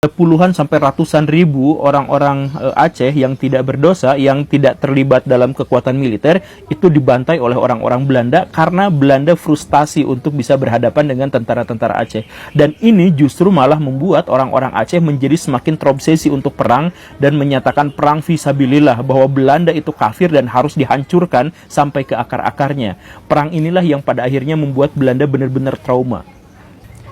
puluhan sampai ratusan ribu orang-orang Aceh yang tidak berdosa, yang tidak terlibat dalam kekuatan militer, itu dibantai oleh orang-orang Belanda karena Belanda frustasi untuk bisa berhadapan dengan tentara-tentara Aceh. Dan ini justru malah membuat orang-orang Aceh menjadi semakin terobsesi untuk perang dan menyatakan perang fisabilillah, bahwa Belanda itu kafir dan harus dihancurkan sampai ke akar-akarnya. Perang inilah yang pada akhirnya membuat Belanda benar-benar trauma.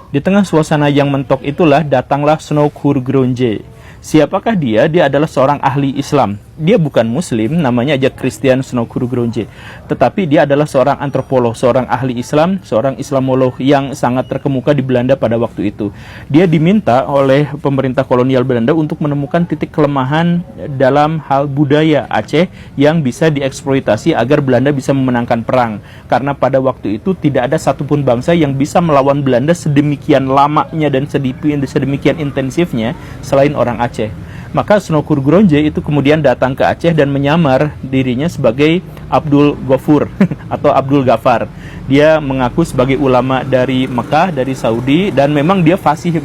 Di tengah suasana yang mentok itulah datanglah Snouck Hurgronje. Siapakah dia? Dia adalah seorang ahli Islam. Dia bukan Muslim, namanya aja Christian Snouck Hurgronje. Tetapi dia adalah seorang antropolog, seorang ahli Islam, seorang Islamolog yang sangat terkemuka di Belanda pada waktu itu. Dia diminta oleh pemerintah kolonial Belanda untuk menemukan titik kelemahan dalam hal budaya Aceh yang bisa dieksploitasi agar Belanda bisa memenangkan perang. Karena pada waktu itu tidak ada satupun bangsa yang bisa melawan Belanda sedemikian lamanya dan sedemikian intensifnya selain orang Aceh. Maka Snouck Hurgronje itu kemudian datang ke Aceh dan menyamar dirinya sebagai Abdul Ghafur atau Abdul Ghafar. Dia mengaku sebagai ulama dari Mekah, dari Saudi, dan memang dia fasih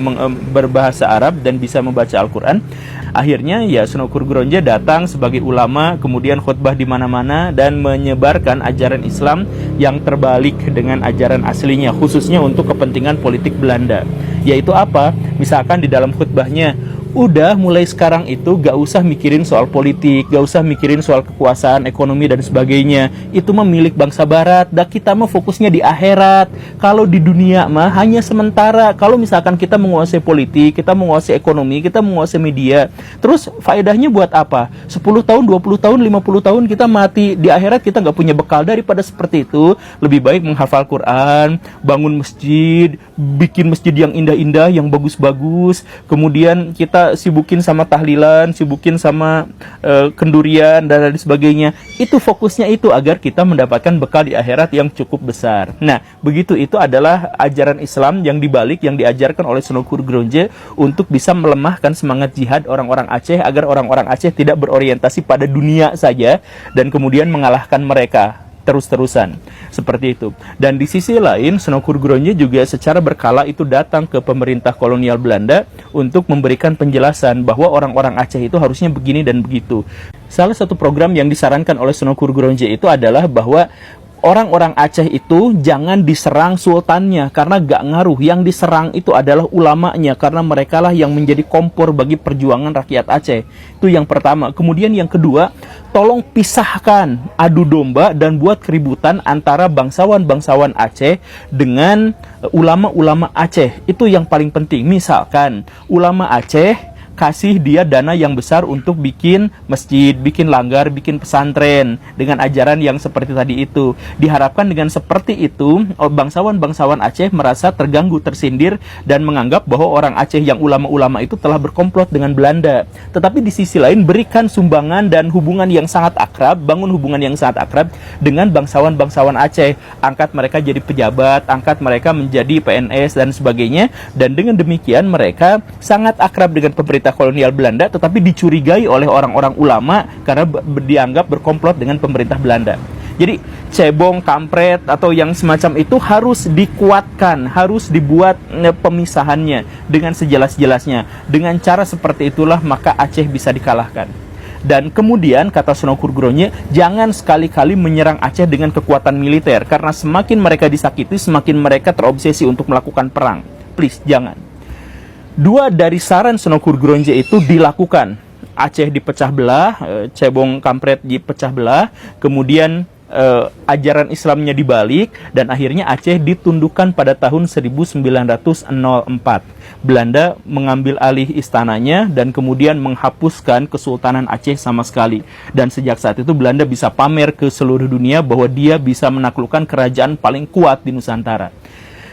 berbahasa Arab dan bisa membaca Al-Quran. Akhirnya ya Snouck Hurgronje datang sebagai ulama, kemudian khutbah di mana-mana dan menyebarkan ajaran Islam yang terbalik dengan ajaran aslinya, khususnya untuk kepentingan politik Belanda. Yaitu apa? Misalkan di dalam khutbahnya, udah mulai sekarang itu gak usah mikirin soal politik, gak usah mikirin soal kekuasaan, ekonomi dan sebagainya. Itu mah milik bangsa barat, dan kita mah fokusnya di akhirat. Kalau di dunia mah hanya sementara. Kalau misalkan kita menguasai politik, kita menguasai ekonomi, kita menguasai media, terus faedahnya buat apa? 10 tahun, 20 tahun, 50 tahun kita mati, di akhirat kita gak punya bekal. Daripada seperti itu, lebih baik menghafal Quran, bangun masjid, bikin masjid yang indah-indah, yang bagus-bagus, kemudian kita sibukin sama tahlilan, sibukin sama kendurian dan lain sebagainya. Itu fokusnya itu agar kita mendapatkan bekal di akhirat yang cukup besar. Nah, begitu, itu adalah ajaran Islam yang dibalik yang diajarkan oleh Snouck Hurgronje untuk bisa melemahkan semangat jihad orang-orang Aceh agar orang-orang Aceh tidak berorientasi pada dunia saja dan kemudian mengalahkan mereka terus-terusan seperti itu. Dan di sisi lain, Snouck Hurgronje juga secara berkala itu datang ke pemerintah kolonial Belanda untuk memberikan penjelasan bahwa orang-orang Aceh itu harusnya begini dan begitu. Salah satu program yang disarankan oleh Snouck Hurgronje itu adalah bahwa orang-orang Aceh itu jangan diserang sultannya karena gak ngaruh. Yang diserang itu adalah ulamanya karena merekalah yang menjadi kompor bagi perjuangan rakyat Aceh. Itu yang pertama. Kemudian yang kedua, tolong pisahkan adu domba dan buat keributan antara bangsawan-bangsawan Aceh dengan ulama-ulama Aceh. Itu yang paling penting. Misalkan ulama Aceh kasih dia dana yang besar untuk bikin masjid, bikin langgar, bikin pesantren dengan ajaran yang seperti tadi itu. Diharapkan dengan seperti itu, bangsawan-bangsawan Aceh merasa terganggu, tersindir, dan menganggap bahwa orang Aceh yang ulama-ulama itu telah berkomplot dengan Belanda. Tetapi di sisi lain, berikan sumbangan dan hubungan yang sangat akrab, bangun hubungan yang sangat akrab dengan bangsawan-bangsawan Aceh. Angkat mereka jadi pejabat, angkat mereka menjadi PNS dan sebagainya. Dan dengan demikian mereka sangat akrab dengan pemerintah kolonial Belanda, tetapi dicurigai oleh orang-orang ulama karena dianggap berkomplot dengan pemerintah Belanda. Jadi cebong, kampret atau yang semacam itu harus dikuatkan, harus dibuat pemisahannya dengan sejelas-jelasnya. Dengan cara seperti itulah maka Aceh bisa dikalahkan. Dan kemudian kata Snouck Hurgronje, jangan sekali-kali menyerang Aceh dengan kekuatan militer, karena semakin mereka disakiti, semakin mereka terobsesi untuk melakukan perang. Please, jangan. Dua dari saran Snouck Hurgronje itu dilakukan. Aceh dipecah belah, cebong kampret dipecah belah, kemudian ajaran Islamnya dibalik, dan akhirnya Aceh ditundukkan pada tahun 1904. Belanda mengambil alih istananya dan kemudian menghapuskan Kesultanan Aceh sama sekali. Dan sejak saat itu Belanda bisa pamer ke seluruh dunia bahwa dia bisa menaklukkan kerajaan paling kuat di Nusantara.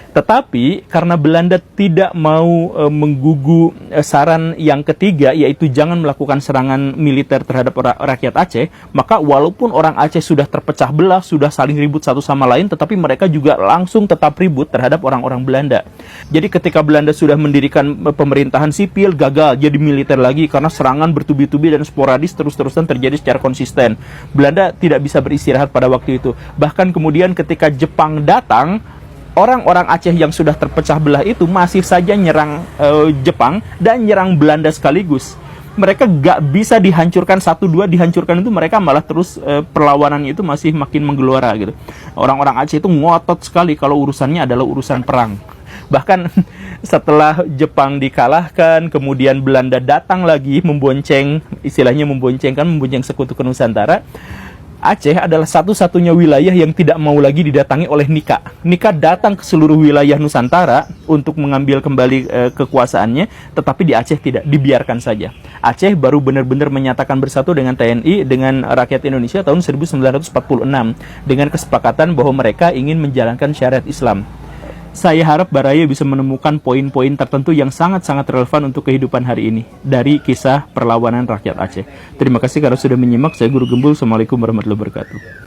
Tetapi karena Belanda tidak mau menggugu saran yang ketiga, yaitu jangan melakukan serangan militer terhadap rakyat Aceh, maka walaupun orang Aceh sudah terpecah belah, sudah saling ribut satu sama lain, tetapi mereka juga langsung tetap ribut terhadap orang-orang Belanda. Jadi ketika Belanda sudah mendirikan pemerintahan sipil, gagal jadi militer lagi karena serangan bertubi-tubi dan sporadis terus-terusan terjadi secara konsisten. Belanda tidak bisa beristirahat pada waktu itu. Bahkan kemudian ketika Jepang datang, orang-orang Aceh yang sudah terpecah belah itu masih saja nyerang Jepang dan nyerang Belanda sekaligus. Mereka gak bisa dihancurkan satu dua, dihancurkan itu mereka malah terus perlawanannya itu masih makin menggelora gitu. Orang-orang Aceh itu ngotot sekali kalau urusannya adalah urusan perang. Bahkan setelah Jepang dikalahkan, kemudian Belanda datang lagi membonceng, istilahnya membonceng sekutu Nusantara. Aceh adalah satu-satunya wilayah yang tidak mau lagi didatangi oleh Nika. Nika datang ke seluruh wilayah Nusantara untuk mengambil kembali kekuasaannya, tetapi di Aceh tidak, dibiarkan saja. Aceh baru benar-benar menyatakan bersatu dengan TNI, dengan rakyat Indonesia tahun 1946, dengan kesepakatan bahwa mereka ingin menjalankan syariat Islam. Saya harap Baraya bisa menemukan poin-poin tertentu yang sangat-sangat relevan untuk kehidupan hari ini dari kisah perlawanan rakyat Aceh. Terima kasih karena sudah menyimak. Saya Guru Gembul. Assalamualaikum warahmatullahi wabarakatuh.